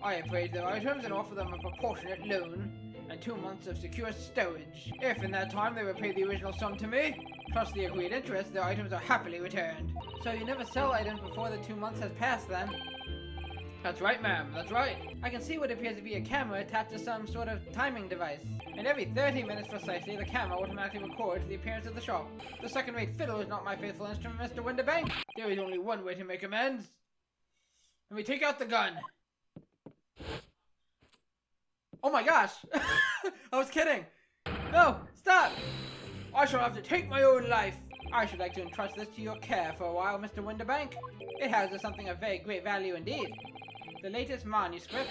I appraise their items and offer them a proportionate loan and 2 months of secure stowage. If in that time they repay the original sum to me, plus the agreed interest, their items are happily returned. So you never sell items before the 2 months has passed then? That's right, ma'am, that's right. I can see what appears to be a camera attached to some sort of timing device. And every 30 minutes precisely, the camera automatically records the appearance of the shop. The second-rate fiddle is not my faithful instrument, Mr. Winterbank. There is only one way to make amends. Let me take out the gun. Oh my gosh! I was kidding! No! Stop! I shall have to take my own life. I should like to entrust this to your care for a while, Mr. Winterbank. It houses something of very great value indeed. The latest manuscript,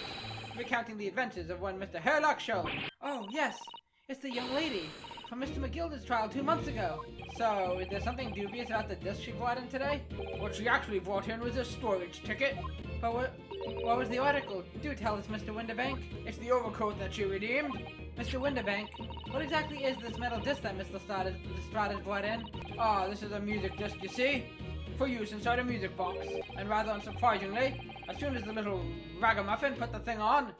recounting the adventures of one Mr. Herlock Sholmes. Oh, yes. It's the young lady from Mr. McGilda's trial 2 months ago. So, is there something dubious about the disc she brought in today? What she actually brought in was a storage ticket. But what was the article? Do tell us, Mr. Winterbank. It's the overcoat that she redeemed. Mr. Winterbank, what exactly is this metal disc that Mr. Lestrada's brought in? Ah, this is a music disc, you see? For use inside a music box. And rather unsurprisingly, as soon as the little ragamuffin put the thing on,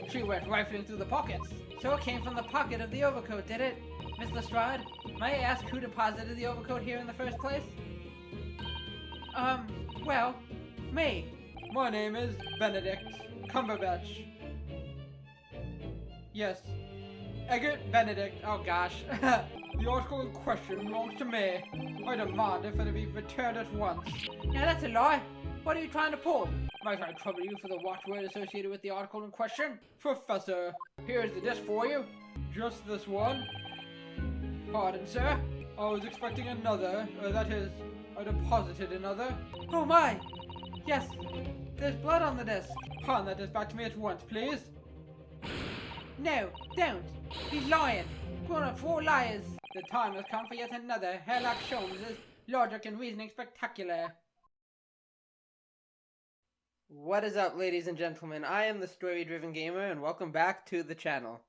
she went rifling through the pockets. So it came from the pocket of the overcoat, did it? Miss Lestrade, may I ask who deposited the overcoat here in the first place? Well, me. My name is Benedict Cumberbatch. Yes. Eggert Benedict. Oh gosh. The article in question belongs to me. I demand it for to be returned at once. Now that's a lie. What are you trying to pull? Might I trouble you for the watchword associated with the article in question? Professor, here's the disc for you. Just this one? Pardon, sir? I was expecting another, that is, I deposited another. Oh my! Yes, there's blood on the disc. Hand that disc back to me at once, please. No, don't. He's lying. Grown up 4 liars. The time has come for yet another Herlock Sholmes' logic and reasoning spectacular. What is up, ladies and gentlemen? I am the Story-Driven Gamer, and welcome back to the channel.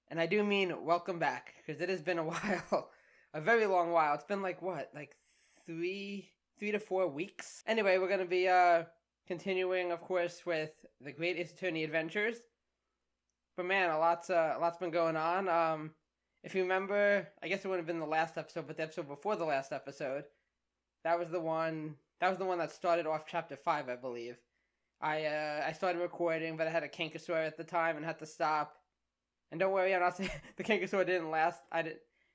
And I do mean welcome back, because it has been a while. A very long while. It's been like, what? Like 3 to 4 weeks? Anyway, we're going to be continuing, of course, with the Great Ace Attorney Adventures. But man, a lot's been going on. If you remember, I guess it would have been the last episode, but the episode before the last episode, that was the one that started off chapter 5, I believe. I started recording, but I had a canker at the time and had to stop. And don't worry, I'm not saying the canker didn't last.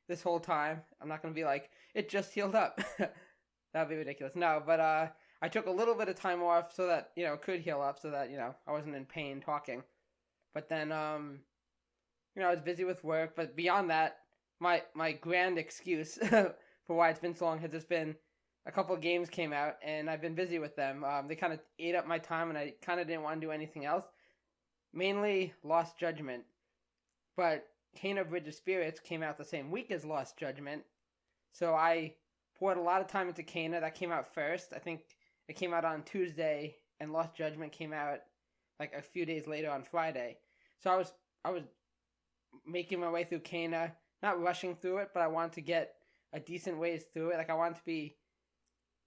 This whole time. I'm not gonna be like, it just healed up. That'd be ridiculous. No, but I took a little bit of time off so that, it could heal up, so that, I wasn't in pain talking. But then, I was busy with work. But beyond that, my grand excuse for why it's been so long has just been a couple of games came out, and I've been busy with them. They kind of ate up my time, and I kind of didn't want to do anything else. Mainly Lost Judgment. But Kena Bridge of Spirits came out the same week as Lost Judgment. So I poured a lot of time into Kena. That came out first. I think it came out on Tuesday, and Lost Judgment came out like a few days later on Friday. So I was making my way through Kena, not rushing through it, but I wanted to get a decent ways through it. Like, I wanted to be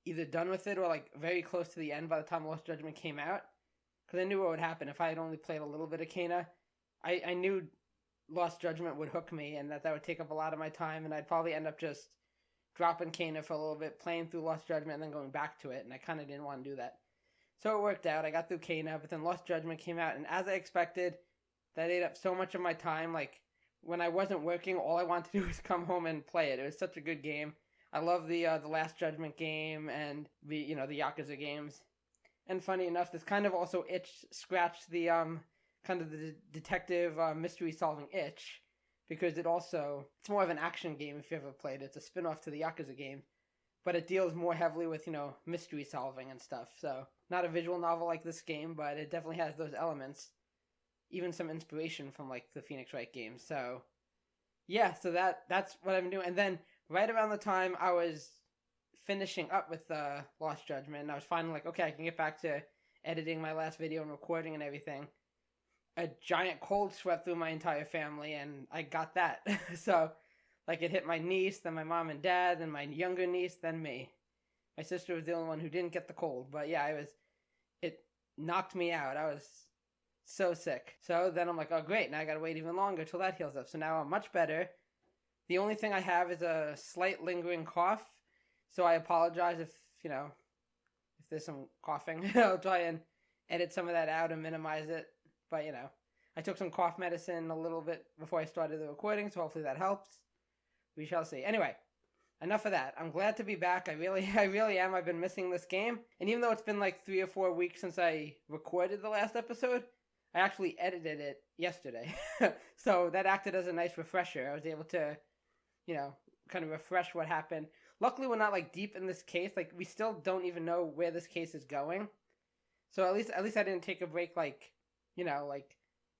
either done with it or like very close to the end by the time Lost Judgment came out, because I knew what would happen if I had only played a little bit of Kena. I knew Lost Judgment would hook me, and that would take up a lot of my time, and I'd probably end up just dropping Kena for a little bit, playing through Lost Judgment, and then going back to it, and I kind of didn't want to do that. So it worked out. I got through Kena, but then Lost Judgment came out, and as I expected, that ate up so much of my time. Like, when I wasn't working, all I wanted to do was come home and play it. It was such a good game. I love the Last Judgment game and the Yakuza games. And funny enough, this kind of also scratched the kind of the detective mystery solving itch, because it's more of an action game if you ever played it. It's a spin-off to the Yakuza game, but it deals more heavily with, mystery solving and stuff. So not a visual novel like this game, but it definitely has those elements. Even some inspiration from like the Phoenix Wright games. So yeah, so that's what I've been doing. And then right around the time I was finishing up with Lost Judgment, and I was finally like, okay, I can get back to editing my last video and recording and everything, a giant cold swept through my entire family, and I got that. So, like, it hit my niece, then my mom and dad, then my younger niece, then me. My sister was the only one who didn't get the cold, but yeah, knocked me out. I was so sick. So then I'm like, oh great, now I gotta wait even longer till that heals up. So now I'm much better. The only thing I have is a slight lingering cough. So I apologize if, if there's some coughing. I'll try and edit some of that out and minimize it. But, I took some cough medicine a little bit before I started the recording, so hopefully that helps. We shall see. Anyway, enough of that. I'm glad to be back. I really am. I've been missing this game. And even though it's been like 3 or 4 weeks since I recorded the last episode, I actually edited it yesterday. So that acted as a nice refresher. I was able to, kind of refresh what happened. Luckily, we're not like deep in this case. Like, we still don't even know where this case is going. So at least I didn't take a break like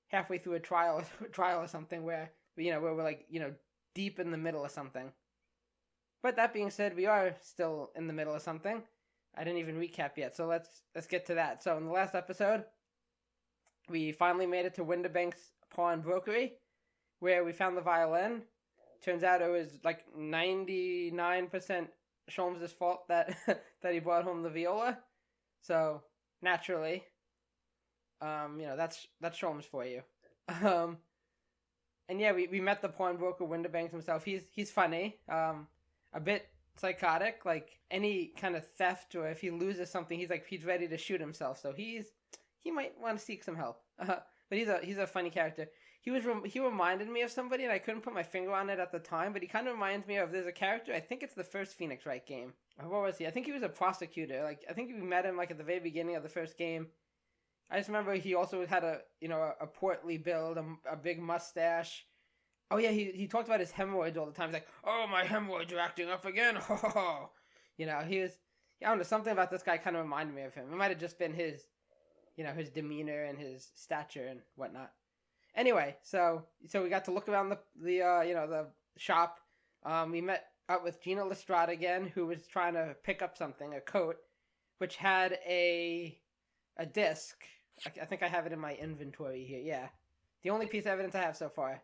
halfway through a trial or something where we're like, deep in the middle of something. But that being said, we are still in the middle of something. I didn't even recap yet, so let's get to that. So in the last episode, we finally made it to Winterbank's pawnbrokery, where we found the violin. Turns out it was like 99% Sholmes' fault that that he brought home the viola. So naturally, that's Sholmes for you. And yeah, we met the pawnbroker Winterbanks himself. He's funny, a bit psychotic. Like any kind of theft or if he loses something, he's ready to shoot himself. So he might want to seek some help. But he's a funny character. He reminded me of somebody, and I couldn't put my finger on it at the time, but he kind of reminds me of, there's a character, I think it's the first Phoenix Wright game. What was he? I think he was a prosecutor. Like, I think we met him, like, at the very beginning of the first game. I just remember he also had a portly build, a big mustache. Oh, yeah, he talked about his hemorrhoids all the time. He's like, oh, my hemorrhoids are acting up again. He was, I don't know, something about this guy kind of reminded me of him. It might have just been his, his demeanor and his stature and whatnot. Anyway, so we got to look around the shop. We met up with Gina Lestrade again, who was trying to pick up something, a coat, which had a disc. I think I have it in my inventory here. Yeah, the only piece of evidence I have so far,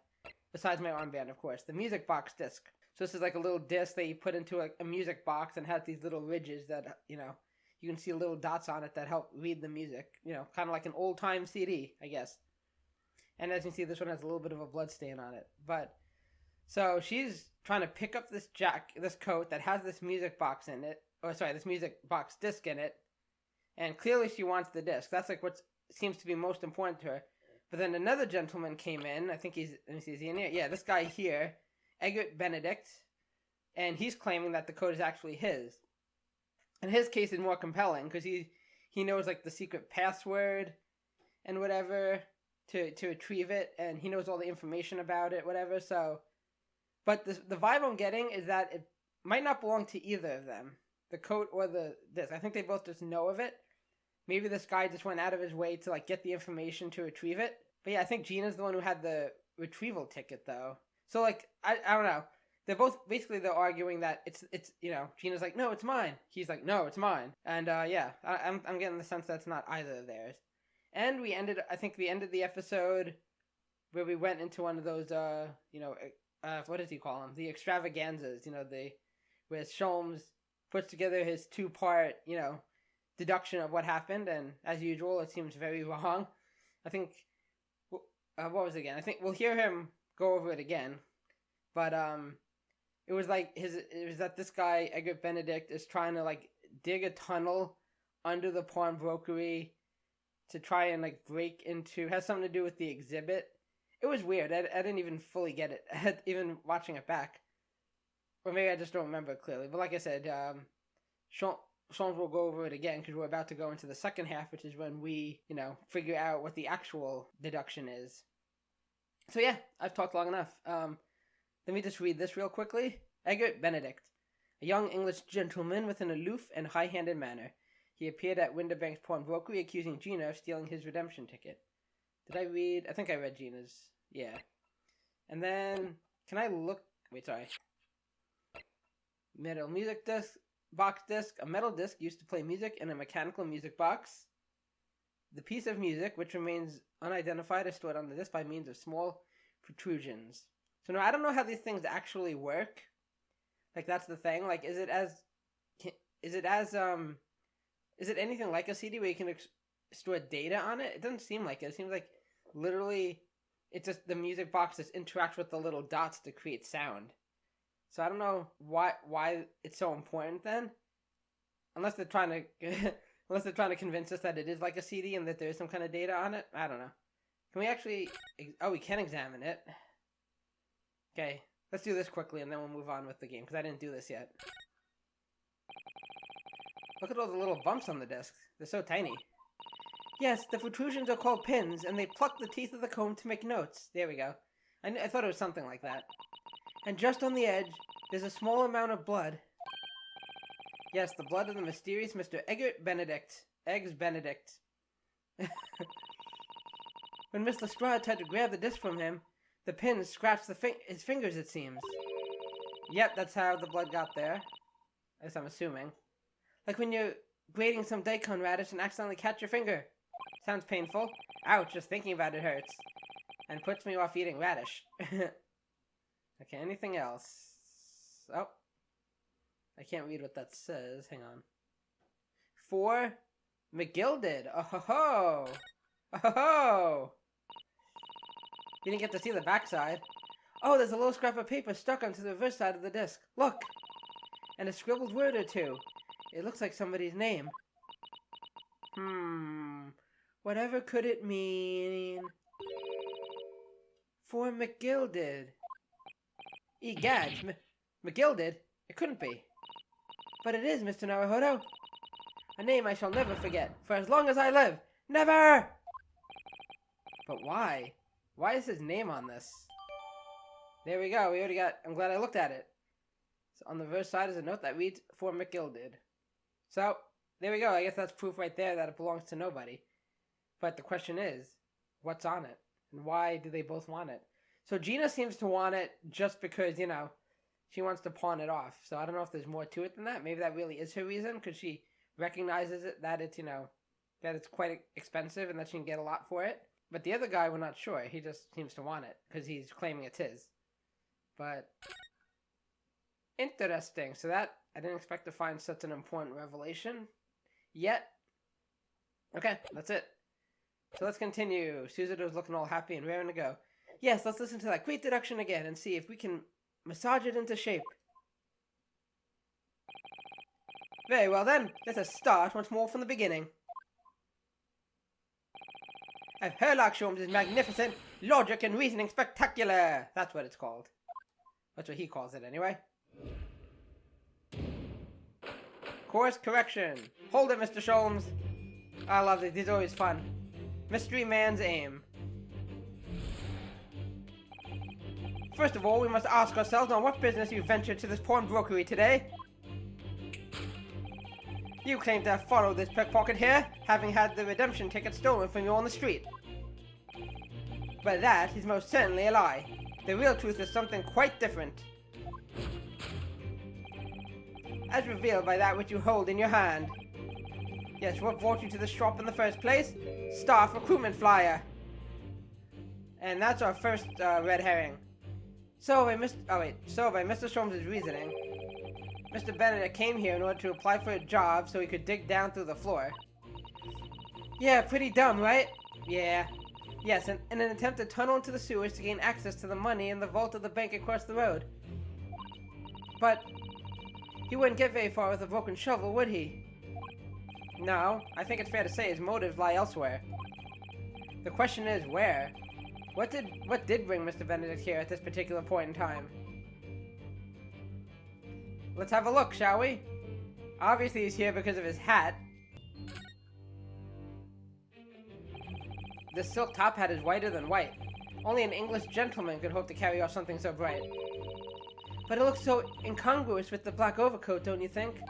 besides my armband, of course, the music box disc. So this is like a little disc that you put into a music box and has these little ridges that you can see little dots on it that help read the music. Kind of like an old time CD, I guess. And as you can see, this one has a little bit of a blood stain on it. But, so she's trying to pick up this coat that has this music box in it. This music box disc in it. And clearly she wants the disc. That's like what seems to be most important to her. But then another gentleman came in. I think is he in here? Yeah, this guy here, Eggert Benedict. And he's claiming that the coat is actually his. And his case is more compelling because he knows like the secret password and whatever to retrieve it, and he knows all the information about it, whatever. So, but the vibe I'm getting is that it might not belong to either of them, the coat or the disc. I think they both just know of it. Maybe this guy just went out of his way to like get the information to retrieve it. But yeah, I think Gina's the one who had the retrieval ticket though. So like I don't know. They're arguing that it's Gina's like, no, it's mine. He's like, no, it's mine. And yeah, I'm getting the sense that's not either of theirs. And we ended the episode where we went into one of those, what does he call them? The extravaganzas, where Sholmes puts together his 2-part, deduction of what happened. And as usual, it seems very wrong. I think, what was it again? I think we'll hear him go over it again. But, it was that this guy, Eggert Benedict, is trying to, like, dig a tunnel under the pawnbrokery to try and like break into, has something to do with the exhibit. It was weird. I didn't even fully get it, even watching it back. Or maybe I just don't remember it clearly. But like I said, Sholmes will go over it again because we're about to go into the second half, which is when we, figure out what the actual deduction is. So yeah, I've talked long enough. Let me just read this real quickly. Eggert Benedict, a young English gentleman with an aloof and high-handed manner. He appeared at Winterbank's pawnbrokery accusing Gina of stealing his redemption ticket. Did I read? I think I read Gina's. Yeah. And then, can I look? Wait, sorry. Metal music disc, box disc. A metal disc used to play music in a mechanical music box. The piece of music, which remains unidentified, is stored on the disc by means of small protrusions. So now, I don't know how these things actually work. Like, that's the thing. Like, is it anything like a CD where you can store data on it? It doesn't seem like it. It seems like literally it's just the music box just interacts with the little dots to create sound. So I don't know why it's so important then. Unless they're trying to unless they're trying to convince us that it is like a CD and that there is some kind of data on it. I don't know. Can we actually... Oh, we can examine it. Okay, let's do this quickly and then we'll move on with the game, because I didn't do this yet. Look at all the little bumps on the disc. They're so tiny. Yes, the protrusions are called pins, and they pluck the teeth of the comb to make notes. There we go. I thought it was something like that. And just on the edge, there's a small amount of blood. Yes, the blood of the mysterious Mr. Eggert Benedict. Eggs Benedict. When Miss Lestrade tried to grab the disc from him, the pins scratched his fingers, it seems. Yep, that's how the blood got there. As I'm assuming. Like when you're grating some daikon radish and accidentally catch your finger. Sounds painful. Ouch, just thinking about it hurts. And puts me off eating radish. Okay, anything else? Oh. I can't read what that says. Hang on. For McGilded. Oh ho ho! Oh ho ho! You didn't get to see the backside. Oh, there's a little scrap of paper stuck onto the reverse side of the disc. Look! And a scribbled word or two. It looks like somebody's name. Whatever could it mean? For McGilded. Egad, McGilded? It couldn't be. But it is, Mr. Naruhodo. A name I shall never forget, for as long as I live. Never! But why? Why is his name on this? There we go, we already got... I'm glad I looked at it. So on the reverse side is a note that reads, for McGilded. So, there we go, I guess that's proof right there that it belongs to nobody. But the question is, what's on it? And why do they both want it? So Gina seems to want it just because, you know, she wants to pawn it off. So I don't know if there's more to it than that. Maybe that really is her reason, because she recognizes it, that it's, you know, that it's quite expensive and that she can get a lot for it. But the other guy, we're not sure. He just seems to want it, because he's claiming it's his. But, interesting. So that, I didn't expect to find such an important revelation yet. Okay, that's it. So let's continue. Suzuto's looking all happy and raring to go. Yes, let's listen to that great deduction again and see if we can massage it into shape. Very well then, let us start once more from the beginning. If Herlock Sholmes is magnificent, logic and reasoning spectacular. That's what it's called. That's what he calls it anyway. Course correction. Hold it, Mr. Sholmes. I love it. These are always fun. Mystery Man's aim. First of all, we must ask ourselves on what business you ventured to this pawnbrokery today. You claim to have followed this pickpocket here, having had the redemption ticket stolen from you on the street. But that is most certainly a lie. The real truth is something quite different. As revealed by that which you hold in your hand. Yes, what brought you to the shop in the first place? Staff recruitment flyer. And that's our first red herring. So by Mr. Sholmes' reasoning, Mr. Benedict came here in order to apply for a job so he could dig down through the floor. Yeah, pretty dumb, right? Yeah. Yes, in an attempt to tunnel into the sewers to gain access to the money in the vault of the bank across the road. But he wouldn't get very far with a broken shovel, would he? No, I think it's fair to say his motives lie elsewhere. The question is, where? What did bring Mr. Benedict here at this particular point in time? Let's have a look, shall we? Obviously he's here because of his hat. This silk top hat is whiter than white. Only an English gentleman could hope to carry off something so bright. But it looks so incongruous with the black overcoat, don't you think?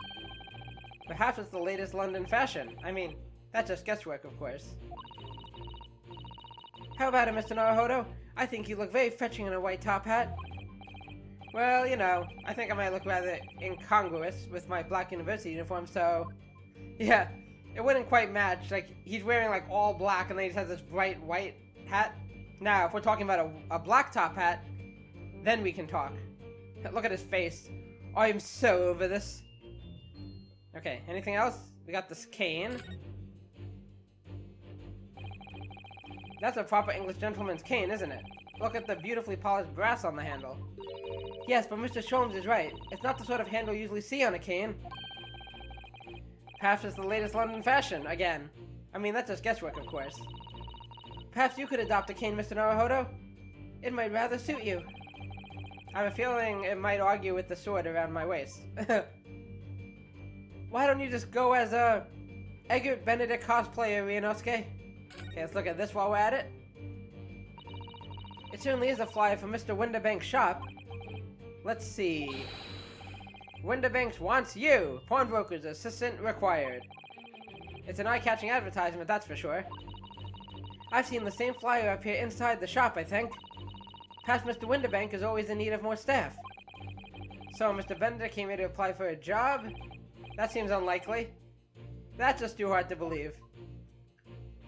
Perhaps it's the latest London fashion. I mean, that's just guesswork, of course. How about it, Mr. Naruhodo? I think you look very fetching in a white top hat. Well, you know, I think I might look rather incongruous with my black university uniform, so... Yeah, it wouldn't quite match. Like, he's wearing, like, all black, and then he just has this bright white hat. Now, if we're talking about a black top hat, then we can talk. Look at his face. I'm so over this. Okay, anything else? We got this cane. That's a proper English gentleman's cane, isn't it? Look at the beautifully polished brass on the handle. Yes, but Mr. Sholmes is right. It's not the sort of handle you usually see on a cane. Perhaps it's the latest London fashion, again. I mean, that's just guesswork, of course. Perhaps you could adopt a cane, Mr. Naruhodo? It might rather suit you. I have a feeling it might argue with the sword around my waist. Why don't you just go as a Eggert Benedict cosplayer, Ryunosuke? Okay, let's look at this while we're at it. It certainly is a flyer for Mr. Winterbank's shop. Let's see. Winterbanks wants you! Pawnbroker's assistant required. It's an eye-catching advertisement, that's for sure. I've seen the same flyer up here inside the shop, I think. Perhaps Mr. Winterbank is always in need of more staff. So, Mr. Benedict came here to apply for a job? That seems unlikely. That's just too hard to believe.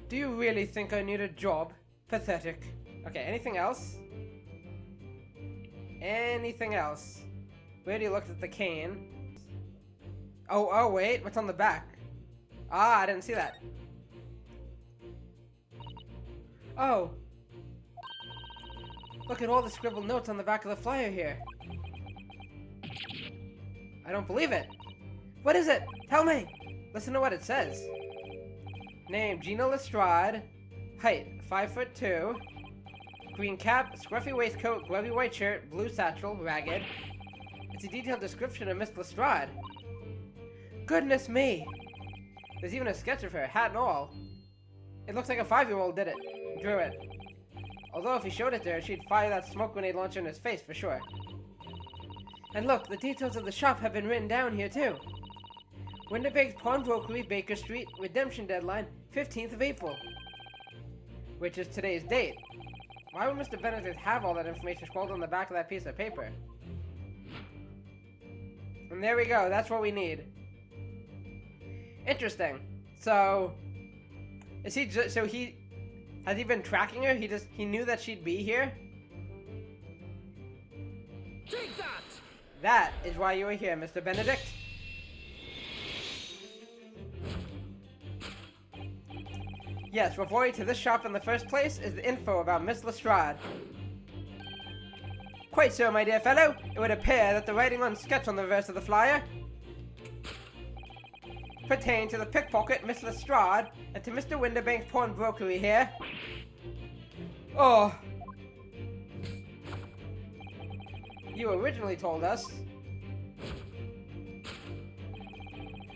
Do you really think I need a job? Pathetic. Okay, anything else? Anything else? We already looked at the cane. Oh, wait, what's on the back? Ah, I didn't see that. Oh. Look at all the scribbled notes on the back of the flyer here. I don't believe it. What is it? Tell me. Listen to what it says. Name, Gina Lestrade. Height, 5'2". Green cap, scruffy waistcoat, glovey white shirt, blue satchel, ragged. It's a detailed description of Miss Lestrade. Goodness me! There's even a sketch of her, hat and all. It looks like a 5-year-old did it. Drew it. Although if he showed it to her, she'd fire that smoke grenade launcher in his face for sure. And look, the details of the shop have been written down here too. Winterbank's Pawnbrokery, Baker Street, redemption deadline, 15th of April. Which is today's date. Why would Mr. Benedict have all that information scrolled on the back of that piece of paper? And there we go, that's what we need. Interesting. So, is he just, has he been tracking her? He knew that she'd be here? Take that! That is why you were here, Mr. Benedict. Yes, referring to this shop in the first place is the info about Miss Lestrade. Quite so, my dear fellow. It would appear that the writing on sketch on the reverse of the flyer pertain to the pickpocket Miss Lestrade and to Mr. Winterbank's pawnbrokery here. Oh. You originally told us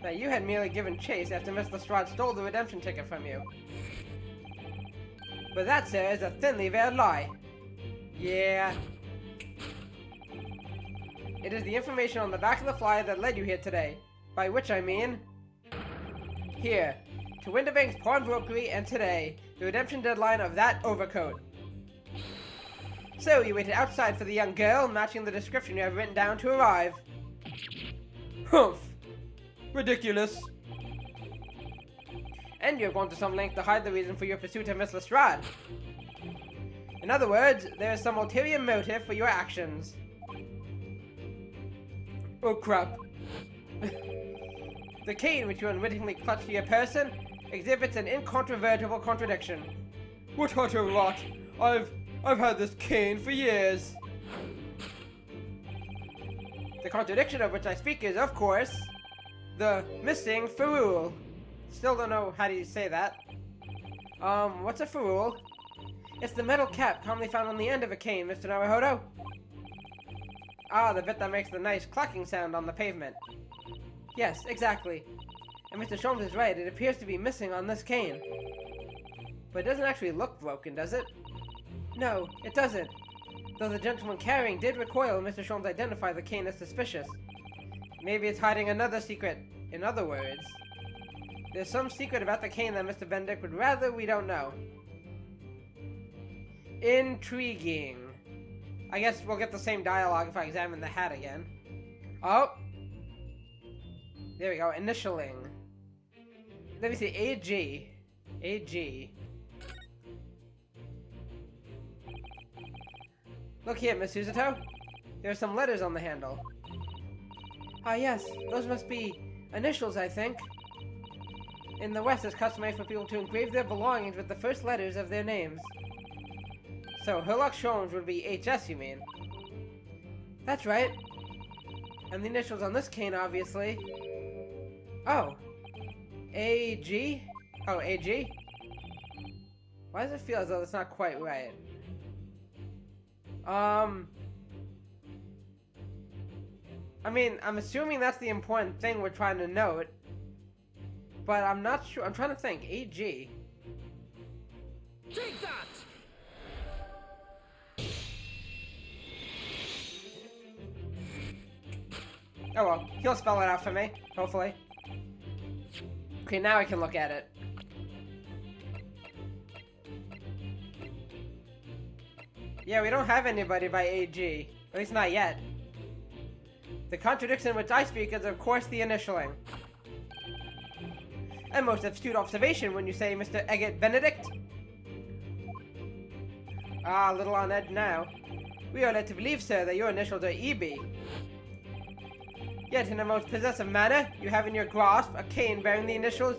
that you had merely given chase after Miss Lestrade stole the redemption ticket from you. But that, sir, is a thinly veiled lie. Yeah. It is the information on the back of the flyer that led you here today. By which I mean... Here. To Winterbank's Pawnbrokery and today. The redemption deadline of that overcoat. So, you waited outside for the young girl, matching the description you have written down to arrive. Humph. Ridiculous. And you've gone to some length to hide the reason for your pursuit of Miss Lestrade. In other words, there is some ulterior motive for your actions. Oh crap. The cane which you unwittingly clutched to your person exhibits an incontrovertible contradiction. What utter rot! I've had this cane for years. The contradiction of which I speak is, of course, the missing ferrule. Still don't know how do you say that. What's a ferrule? It's the metal cap commonly found on the end of a cane, Mr. Naruhodo. Ah, the bit that makes the nice clacking sound on the pavement. Yes, exactly. And Mr. Sholmes is right, it appears to be missing on this cane. But it doesn't actually look broken, does it? No, it doesn't. Though the gentleman carrying did recoil when Mr. Sholmes identified the cane as suspicious. Maybe it's hiding another secret. In other words, there's some secret about the cane that Mr. Benedict would rather we don't know. Intriguing. I guess we'll get the same dialogue if I examine the hat again. Oh! There we go, initialing. Let me see, AG. AG. Look here, Miss Suzuto. There are some letters on the handle. Ah yes, those must be initials, I think. In the West, it's customary for people to engrave their belongings with the first letters of their names. So, Herlock Sholmes would be HS, you mean? That's right. And the initials on this cane, obviously. Oh. AG? Oh, AG? Why does it feel as though it's not quite right? I mean, I'm assuming that's the important thing we're trying to note. But I'm not sure. I'm trying to think. AG. Take that! Oh well, he'll spell it out for me, hopefully. Okay, now I can look at it. Yeah, we don't have anybody by AG. At least not yet. The contradiction which I speak is, of course, the initialing. A most astute observation when you say Mr. Eggert Benedict. Ah, a little on edge now. We are led to believe, sir, that your initials are EB. Yet, in a most possessive manner, you have in your grasp a cane bearing the initials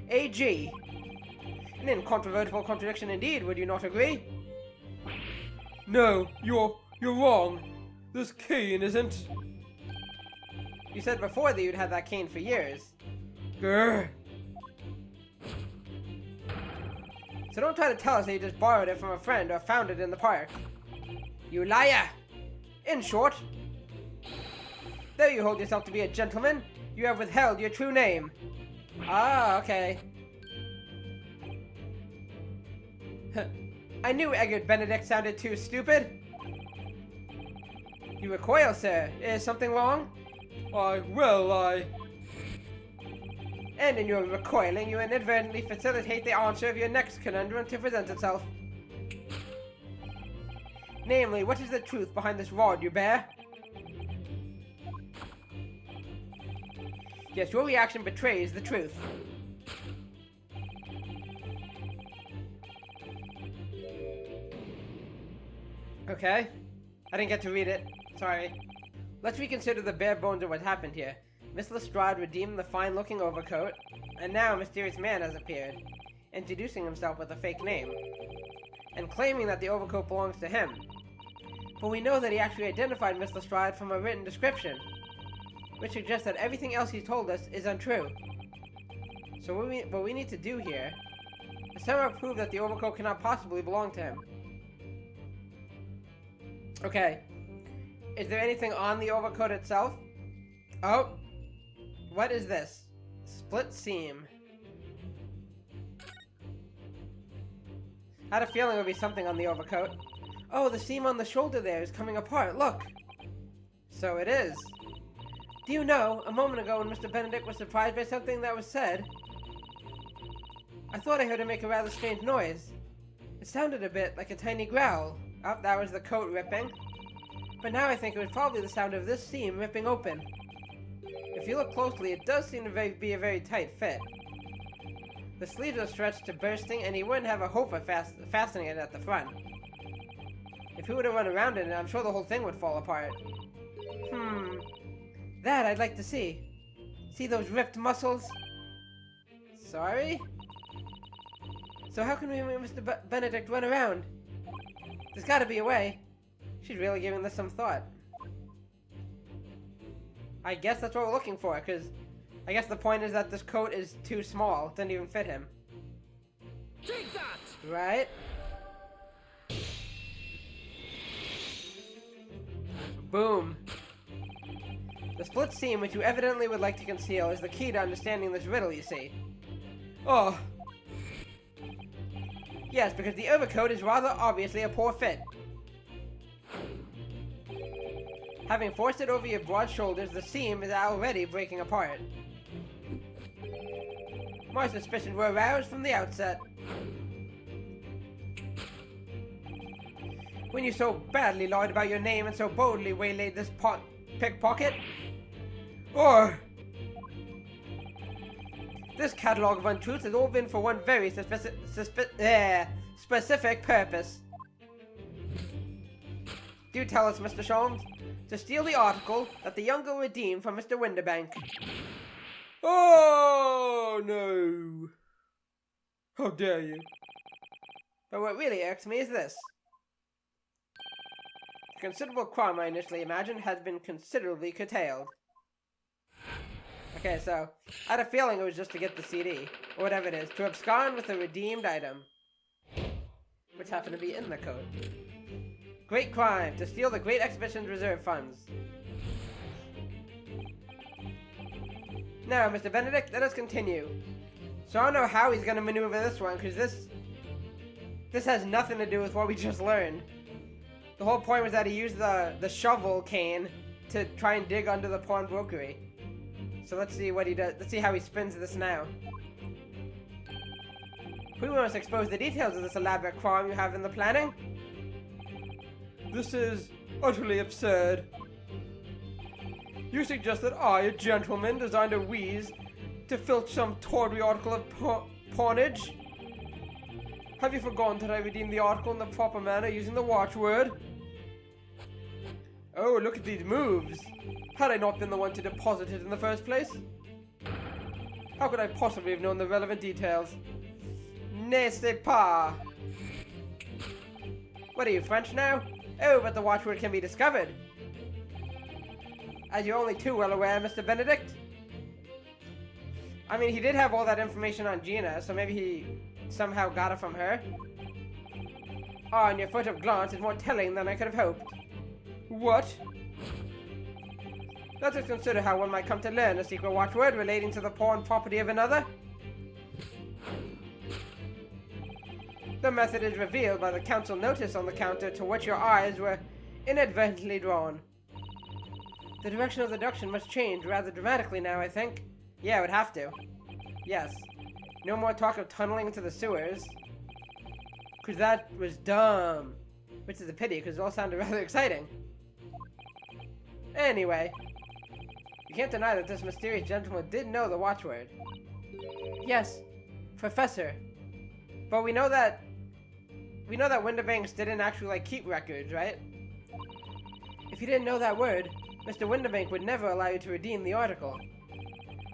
AG. An incontrovertible contradiction indeed, would you not agree? No, you're wrong. This cane isn't... You said before that you'd had that cane for years. Grr. So don't try to tell us that you just borrowed it from a friend or found it in the park. You liar! In short, though you hold yourself to be a gentleman, you have withheld your true name. Ah, okay. I knew Eggert Benedict sounded too stupid. You recoil, sir. Is something wrong? And in your recoiling, you inadvertently facilitate the answer of your next conundrum to present itself. Namely, what is the truth behind this rod you bear? Yes, your reaction betrays the truth. Okay. I didn't get to read it. Sorry. Let's reconsider the bare bones of what happened here. Miss Lestrade redeemed the fine-looking overcoat, and now a mysterious man has appeared, introducing himself with a fake name, and claiming that the overcoat belongs to him. But we know that he actually identified Miss Lestrade from a written description, which suggests that everything else he told us is untrue. So what we need to do here is somehow prove that the overcoat cannot possibly belong to him. Okay. Is there anything on the overcoat itself? Oh. What is this? Split seam. I had a feeling it would be something on the overcoat. Oh, the seam on the shoulder there is coming apart. Look. So it is. Do you know, a moment ago when Mr. Benedict was surprised by something that was said, I thought I heard him make a rather strange noise. It sounded a bit like a tiny growl. Oh, that was the coat ripping. But now I think it was probably the sound of this seam ripping open. If you look closely, it does seem to be a very tight fit. The sleeves are stretched to bursting, and he wouldn't have a hope of fastening it at the front. If he were to run around in it, I'm sure the whole thing would fall apart. That I'd like to see. See those ripped muscles? Sorry? So how can we make Mr. Benedict run around? There's gotta be a way. She's really giving this some thought. I guess that's what we're looking for, because I guess the point is that this coat is too small. It doesn't even fit him. Take that! Right? Boom. The split seam, which you evidently would like to conceal, is the key to understanding this riddle, you see. Oh. Yes, because the overcoat is rather obviously a poor fit. Having forced it over your broad shoulders, the seam is already breaking apart. My suspicions were aroused from the outset. When you so badly lied about your name and so boldly waylaid this pickpocket. Or... This catalogue of untruths has all been for one very specific purpose. Do tell us, Mr. Sholmes. To steal the article that the younger redeemed from Mr. Winterbank. Oh, no. How dare you? But what really irks me is this. The considerable crime I initially imagined has been considerably curtailed. Okay, so I had a feeling it was just to get the CD, or whatever it is, to abscond with a redeemed item, which happened to be in the code. Great crime, to steal the Great Exhibition's reserve funds. Now, Mr. Benedict, let us continue. So I don't know how he's going to maneuver this one, because this has nothing to do with what we just learned. The whole point was that he used the shovel cane to try and dig under the pawnbrokery. So let's see what he does. Let's see how he spins this now. We must expose the details of this elaborate crime you have in the planning. This is utterly absurd. You suggest that I, a gentleman, designed a wheeze to filch some tawdry article of pawnage? Have you forgotten that I redeemed the article in the proper manner using the watchword? Oh, look at these moves. Had I not been the one to deposit it in the first place? How could I possibly have known the relevant details? Ne sais pas. What are you, French now? Oh, but the watchword can be discovered. As you're only too well aware, Mr. Benedict. I mean, he did have all that information on Gina, so maybe he somehow got it from her. Oh, and your furtive glance is more telling than I could have hoped. What? Let us consider how one might come to learn a secret watchword relating to the pawn property of another. The method is revealed by the council notice on the counter to which your eyes were inadvertently drawn. The direction of the deduction must change rather dramatically now, I think. Yeah, it would have to. Yes. No more talk of tunneling into the sewers. Because that was dumb. Which is a pity, because it all sounded rather exciting. Anyway. You can't deny that this mysterious gentleman did know the watchword. Yes. Professor. But we know that Windibanks didn't actually, keep records, right? If you didn't know that word, Mr. Windibank would never allow you to redeem the article.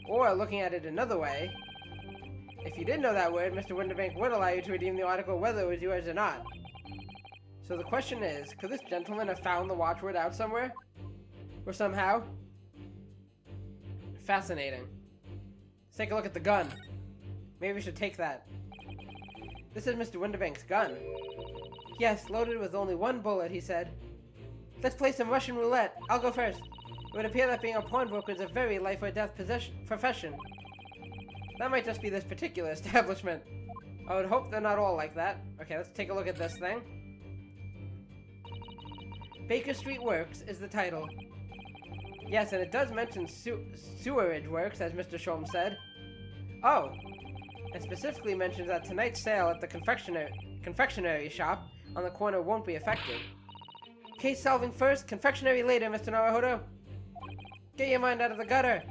Or, looking at it another way, if you did know that word, Mr. Windibank would allow you to redeem the article whether it was yours or not. So the question is, could this gentleman have found the watchword out somewhere? Or somehow? Fascinating. Let's take a look at the gun. Maybe we should take that. This is Mr. Windibank's gun. Yes, loaded with only one bullet, he said. Let's play some Russian roulette. I'll go first. It would appear that being a pawnbroker is a very life-or-death profession. That might just be this particular establishment. I would hope they're not all like that. Okay, let's take a look at this thing. Baker Street Works is the title. Yes, and it does mention sewerage works, as Mr. Sholmes said. Oh, and specifically mentions that tonight's sale at the confectionery shop on the corner won't be affected. Case solving first, confectionery later, Mr. Naruhodo. Get your mind out of the gutter.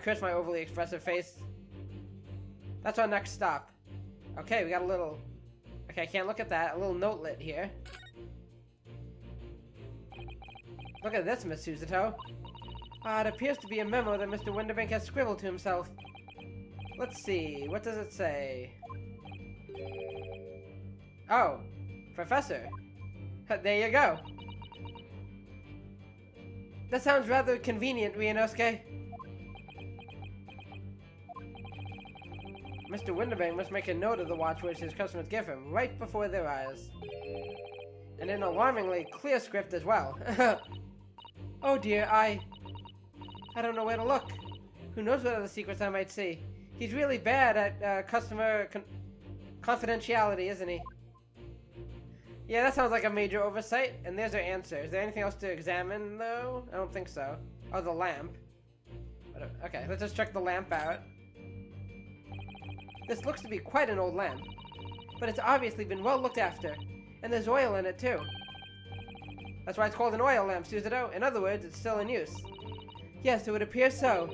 Curse my overly expressive face. That's our next stop. Okay, we got a little... Okay, I can't look at that. A little notelet here. Look at this, Miss Susato. It appears to be a memo that Mr. Windibank has scribbled to himself. Let's see, what does it say? Oh, Professor. There you go. That sounds rather convenient, Ryunosuke. Mr. Windibank must make a note of the watchwords his customers give him, right before their eyes. And in alarmingly clear script as well. Oh dear, I don't know where to look. Who knows what other secrets I might see. He's really bad at customer confidentiality, isn't he? Yeah, that sounds like a major oversight, and there's our answer. Is there anything else to examine, though? I don't think so. Oh, the lamp. Okay, let's just check the lamp out. This looks to be quite an old lamp, but it's obviously been well looked after, and there's oil in it, too. That's why it's called an oil lamp, Susato. In other words, it's still in use. Yes, it would appear so.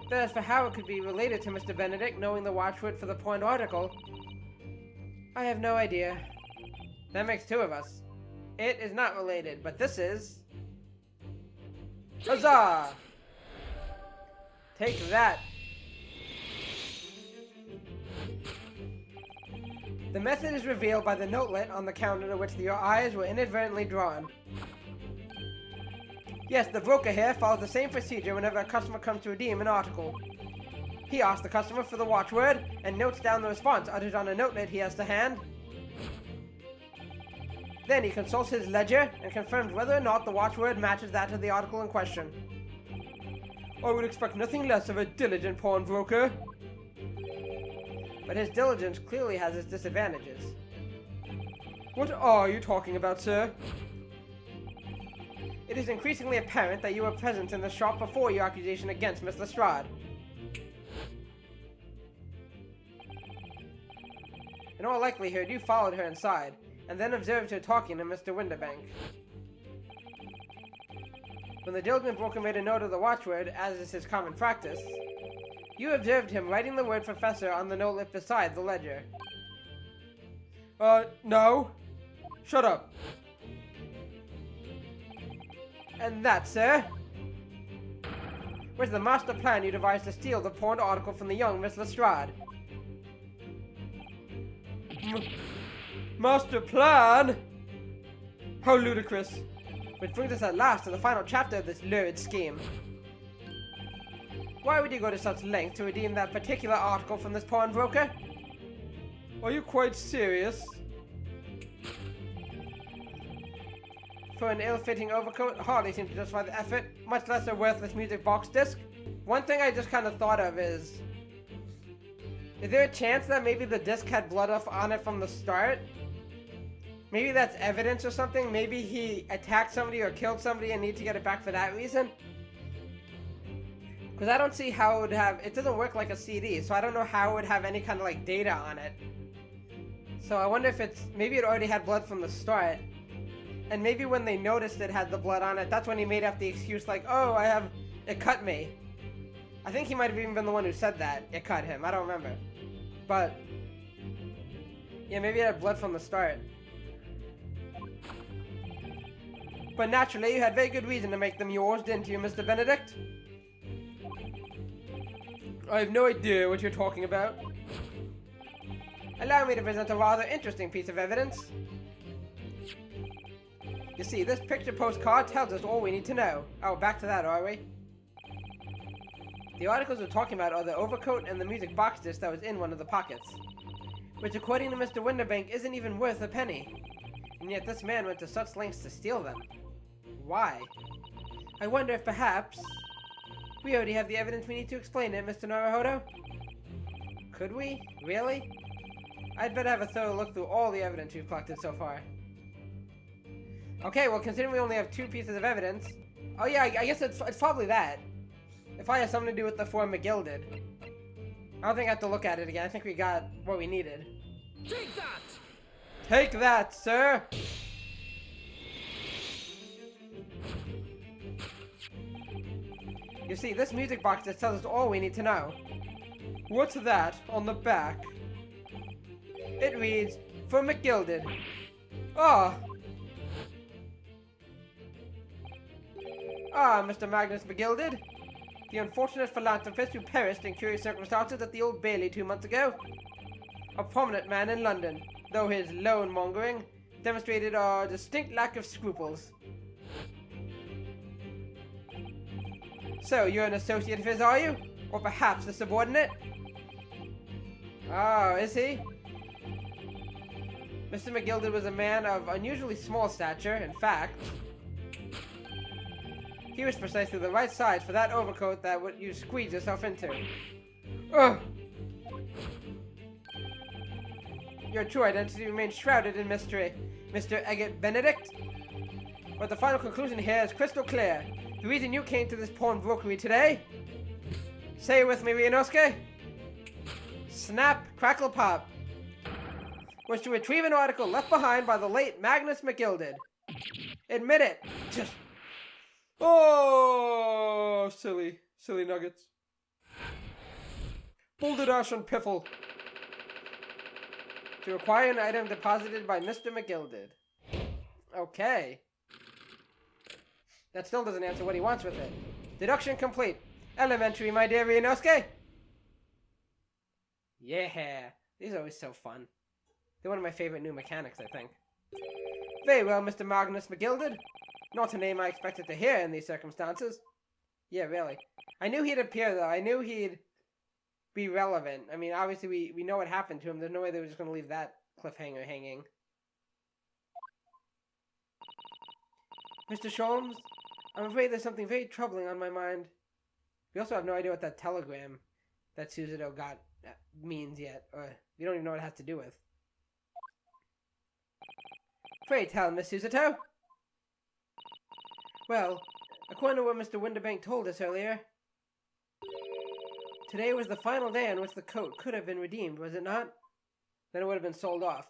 But as for how it could be related to Mr. Benedict knowing the watchword for the pawned article, I have no idea. That makes two of us. It is not related, but this is... Huzzah! Take that, The method is revealed by the notelet on the counter to which your eyes were inadvertently drawn. Yes, the broker here follows the same procedure whenever a customer comes to redeem an article. He asks the customer for the watchword and notes down the response uttered on a notelet he has to hand. Then he consults his ledger and confirms whether or not the watchword matches that of the article in question. I would expect nothing less of a diligent pawnbroker. But his diligence clearly has its disadvantages. What are you talking about, sir? It is increasingly apparent that you were present in the shop before your accusation against Miss Lestrade. In all likelihood, you followed her inside, and then observed her talking to Mr. Winterbank. When the diligent broker made a note of the watchword, as is his common practice, you observed him writing the word professor on the notelet beside the ledger. No. Shut up. And that, sir, was the master plan you devised to steal the pawned article from the young Miss Lestrade. Master plan? How ludicrous. Which brings us at last to the final chapter of this lurid scheme. Why would you go to such length to redeem that particular article from this pawnbroker? Are you quite serious? For an ill-fitting overcoat, hardly seems to justify the effort, much less a worthless music box disc. One thing I just kind of thought of is there a chance that maybe the disc had blood on it from the start? Maybe that's evidence or something? Maybe he attacked somebody or killed somebody and needs to get it back for that reason? Because I don't see how it would have... It doesn't work like a CD, so I don't know how it would have any kind of like data on it. So I wonder if it's... Maybe it already had blood from the start. And maybe when they noticed it had the blood on it, that's when he made up the excuse like, oh, it cut me. I think he might have even been the one who said that. It cut him. I don't remember. But, yeah, maybe it had blood from the start. But naturally, you had very good reason to make them yours, didn't you, Mr. Benedict? I have no idea what you're talking about. Allow me to present a rather interesting piece of evidence. You see, this picture postcard tells us all we need to know. Oh, back to that, are we? The articles we're talking about are the overcoat and the music box disc that was in one of the pockets. Which, according to Mr. Winterbank, isn't even worth a penny. And yet this man went to such lengths to steal them. Why? I wonder if perhaps... We already have the evidence we need to explain it, Mr. Naruhodo. Could we? Really? I'd better have a thorough look through all the evidence we've collected so far. Okay, well, considering we only have 2 pieces of evidence... Oh yeah, I guess it's probably that. It probably has something to do with the form McGill did. I don't think I have to look at it again. I think we got what we needed. Take that! Take that, sir! You see, this music box just tells us all we need to know. What's that on the back? It reads, for McGilded. Ah! Ah, Mr. Magnus McGilded. The unfortunate philanthropist who perished in curious circumstances at the Old Bailey 2 months ago. A prominent man in London, though his loan-mongering demonstrated a distinct lack of scruples. So, you're an associate of his, are you? Or perhaps a subordinate? Oh, is he? Mr. McGilded was a man of unusually small stature. In fact, he was precisely the right size for that overcoat that you squeezed yourself into. Ugh! Your true identity remains shrouded in mystery, Mr. Eggert Benedict. But the final conclusion here is crystal clear. The reason you came to this pawnbrokery today... Say it with me, Ryunosuke. Snap, crackle, pop. Was to retrieve an article left behind by the late Magnus McGilded. Admit it. Oh, silly nuggets. Balderdash and Piffle. To acquire an item deposited by Mr. McGilded. Okay. That still doesn't answer what he wants with it. Deduction complete. Elementary, my dear Ryunosuke. Yeah. These are always so fun. They're one of my favorite new mechanics, I think. Very well, Mr. Magnus McGilded. Not a name I expected to hear in these circumstances. Yeah, really. I knew he'd appear, though. I knew he'd be relevant. I mean, obviously, we know what happened to him. There's no way they were just going to leave that cliffhanger hanging. Mr. Sholmes, I'm afraid there's something very troubling on my mind. We also have no idea what that telegram that Suzuto got means yet, or we don't even know what it has to do with. Pray tell, Miss Suzuto. Well, according to what Mr. Winterbank told us earlier, today was the final day on which the coat could have been redeemed, was it not? Then it would have been sold off.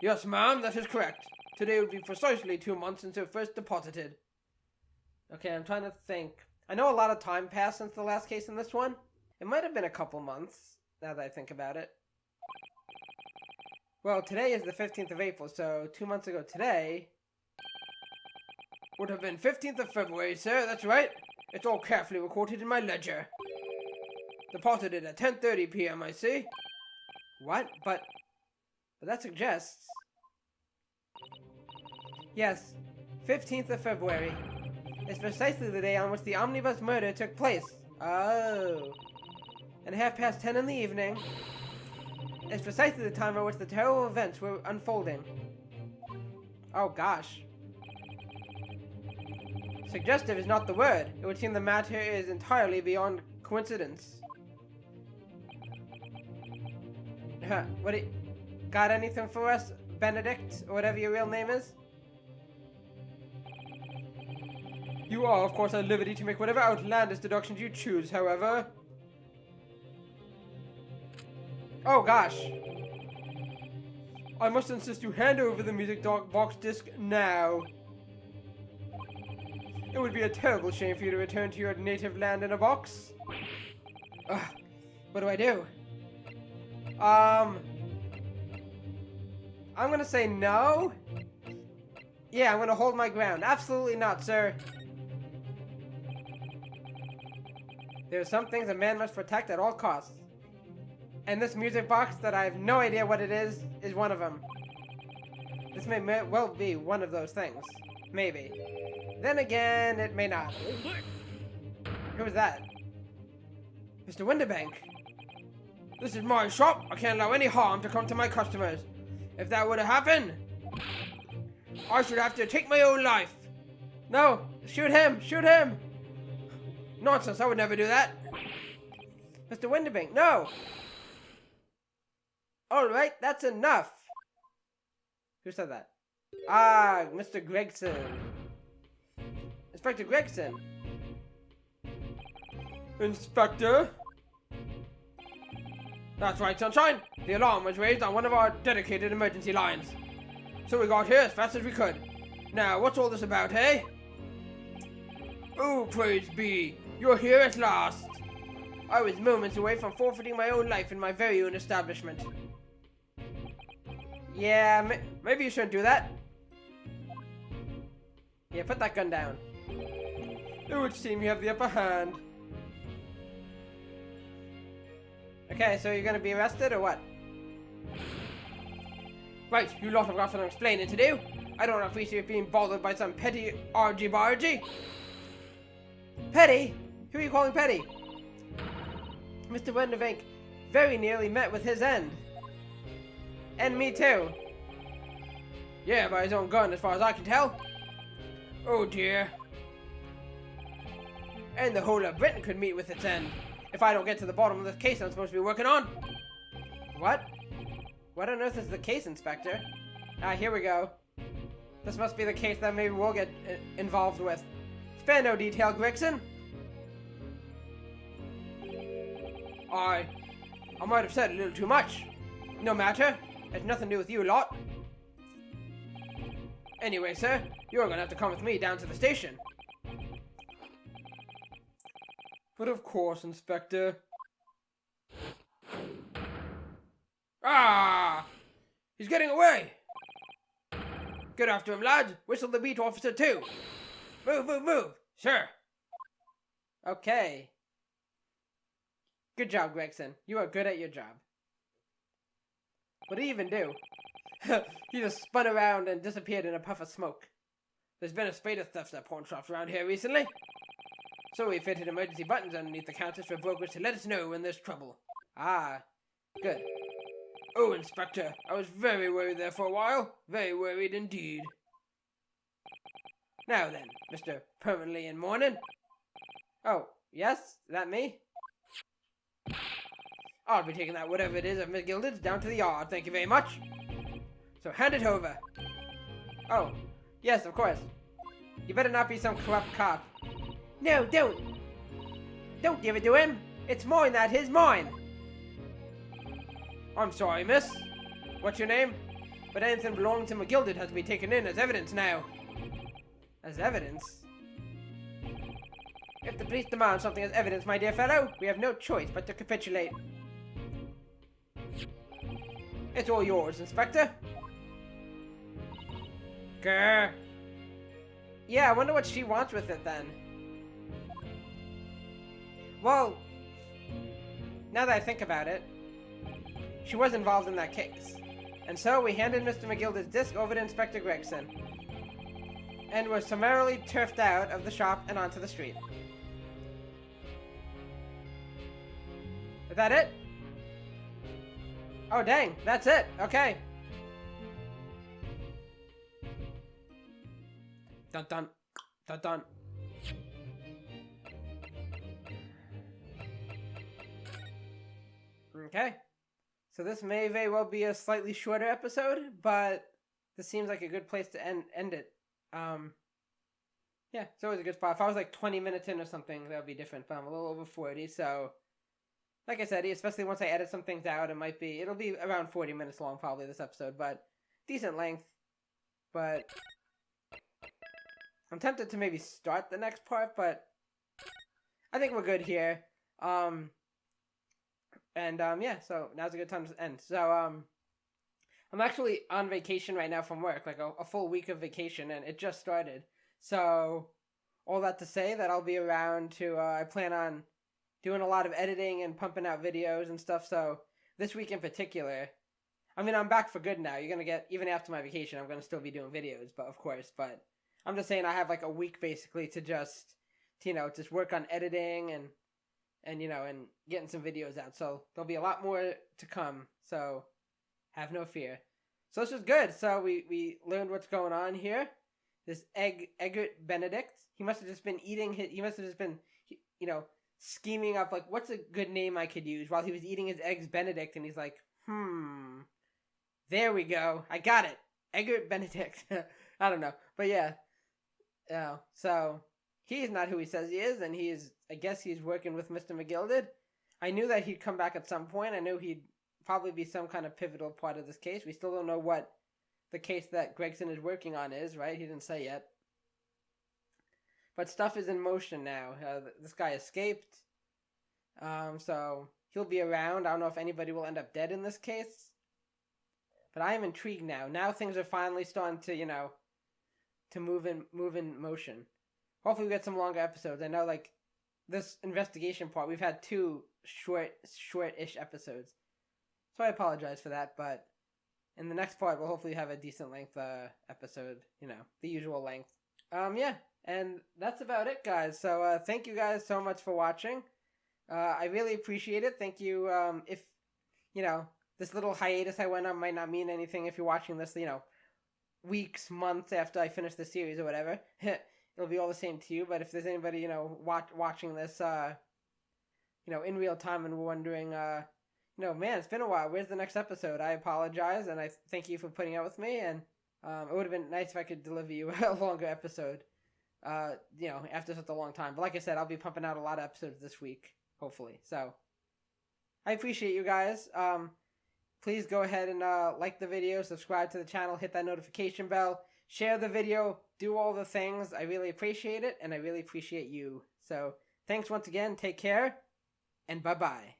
Yes, ma'am, that is correct. Today would be precisely 2 months since it first deposited. Okay, I'm trying to think. I know a lot of time passed since the last case in this one. It might have been a couple months, now that I think about it. Well, today is the 15th of April, so 2 months ago today would have been 15th of February, sir, that's right. It's all carefully recorded in my ledger. Deposited at 10:30 p.m., I see. What? But that suggests... Yes, 15th of February. It's precisely the day on which the omnibus murder took place. Oh. And 10:30 in the evening. It's precisely the time at which the terrible events were unfolding. Oh gosh. Suggestive is not the word. It would seem the matter is entirely beyond coincidence. What do you... Got anything for us, Benedict, or whatever your real name is? You are, of course, at liberty to make whatever outlandish deductions you choose, however. Oh gosh. I must insist you hand over the music box disc now. It would be a terrible shame for you to return to your native land in a box. Ugh, what do I do? I'm gonna say no. Yeah, I'm gonna hold my ground. Absolutely not, sir. There are some things a man must protect at all costs. And this music box that I have no idea what it is one of them. This may well be one of those things. Maybe. Then again, it may not. Who was that? Mr. Winterbank. This is my shop. I can't allow any harm to come to my customers. If that were to happen, I should have to take my own life. No! Shoot him! Shoot him! Nonsense, I would never do that. Mr. Winterbank, no! Alright, that's enough! Who said that? Ah, Mr. Gregson. Inspector Gregson. Inspector? That's right, Sunshine. The alarm was raised on one of our dedicated emergency lines. So we got here as fast as we could. Now, what's all this about, eh? Oh, praise be. You're here at last. I was moments away from forfeiting my own life in my very own establishment. Yeah, maybe you shouldn't do that. Yeah, put that gun down. It would seem you have the upper hand. Okay, so you're gonna be arrested or what? Right, you lot have got some explaining to do. I don't appreciate being bothered by some petty argy-bargy. Petty? Who are you calling petty? Mr. Winterbank very nearly met with his end. And me too. Yeah, by his own gun as far as I can tell. Oh dear. And the whole of Britain could meet with its end if I don't get to the bottom of this case I'm supposed to be working on. What? What on earth is the case, Inspector? Ah, here we go. This must be the case that maybe we'll get involved with. Spare no detail, Gregson. I might have said a little too much. No matter. It's nothing to do with you lot. Anyway, sir, you're gonna have to come with me down to the station. But of course, Inspector. Ah! He's getting away! Get after him, lads! Whistle the beat officer too! Move, move, move! Sir! Okay. Good job, Gregson. You are good at your job. What did he even do? He just spun around and disappeared in a puff of smoke. There's been a spate of thefts at pawn shops around here recently. So we fitted emergency buttons underneath the counters for brokers to let us know when there's trouble. Ah, good. Oh, Inspector, I was very worried there for a while. Very worried indeed. Now then, Mr. Permanently in Mourning. Oh, yes? Is that me? I'll be taking that whatever it is of Miss Gilded's down to the yard, thank you very much. So hand it over. Oh, yes, of course. You better not be some corrupt cop. No, don't. Don't give it to him. It's mine, that is mine. I'm sorry, miss. What's your name? But anything belonging to McGilded has to be taken in as evidence now. As evidence? If the police demand something as evidence, my dear fellow, we have no choice but to capitulate. It's all yours, Inspector. Grr. Yeah, I wonder what she wants with it then. Well, now that I think about it, she was involved in that case. And so we handed Mr. McGilded's disc over to Inspector Gregson. And was summarily turfed out of the shop and onto the street. Is that it? Oh dang, that's it. Okay. Dun dun. Dun dun. Okay. So this may very well be a slightly shorter episode, but this seems like a good place to end it. Yeah, it's always a good spot. If I was like 20 minutes in or something, that would be different, but I'm a little over 40, so like I said, especially once I edit some things out, it'll be around 40 minutes long probably this episode, but decent length. But I'm tempted to maybe start the next part, but I think we're good here. Yeah, so now's a good time to end. So, I'm actually on vacation right now from work, like a full week of vacation, and it just started. So, all that to say that I'll be around to, I plan on doing a lot of editing and pumping out videos and stuff, so this week in particular, I mean, I'm back for good now. You're gonna get, even after my vacation, I'm gonna still be doing videos, but of course, but I'm just saying I have like a week basically to just work on editing and getting some videos out. So there'll be a lot more to come. So have no fear. So this was good. So we learned what's going on here. This Eggert Benedict, he must have just been scheming up like, what's a good name I could use while he was eating his eggs Benedict, and he's like, there we go. I got it. Eggert Benedict. I don't know. But yeah. So he's not who he says he is, and I guess he's working with Mr. McGilded. I knew that he'd come back at some point. I knew he'd probably be some kind of pivotal part of this case. We still don't know what the case that Gregson is working on is, right? He didn't say yet. But stuff is in motion now. This guy escaped. So he'll be around. I don't know if anybody will end up dead in this case. But I am intrigued now. Now things are finally starting to, to move in motion. Hopefully we get some longer episodes. I know, like, this investigation part, we've had 2 short-ish episodes. So I apologize for that, but in the next part, we'll hopefully have a decent length episode, the usual length. Yeah, and that's about it, guys. So thank you guys so much for watching. I really appreciate it. Thank you. If, this little hiatus I went on might not mean anything if you're watching this, weeks, months after I finish the series or whatever. It'll be all the same to you, but if there's anybody, watching this, in real time and wondering, man, it's been a while, where's the next episode? I apologize, and I thank you for putting up with me, and it would have been nice if I could deliver you a longer episode, after such a long time. But like I said, I'll be pumping out a lot of episodes this week, hopefully. So, I appreciate you guys. Please go ahead and like the video, subscribe to the channel, hit that notification bell, share the video, do all the things. I really appreciate it, and I really appreciate you. So, thanks once again, take care, and bye-bye.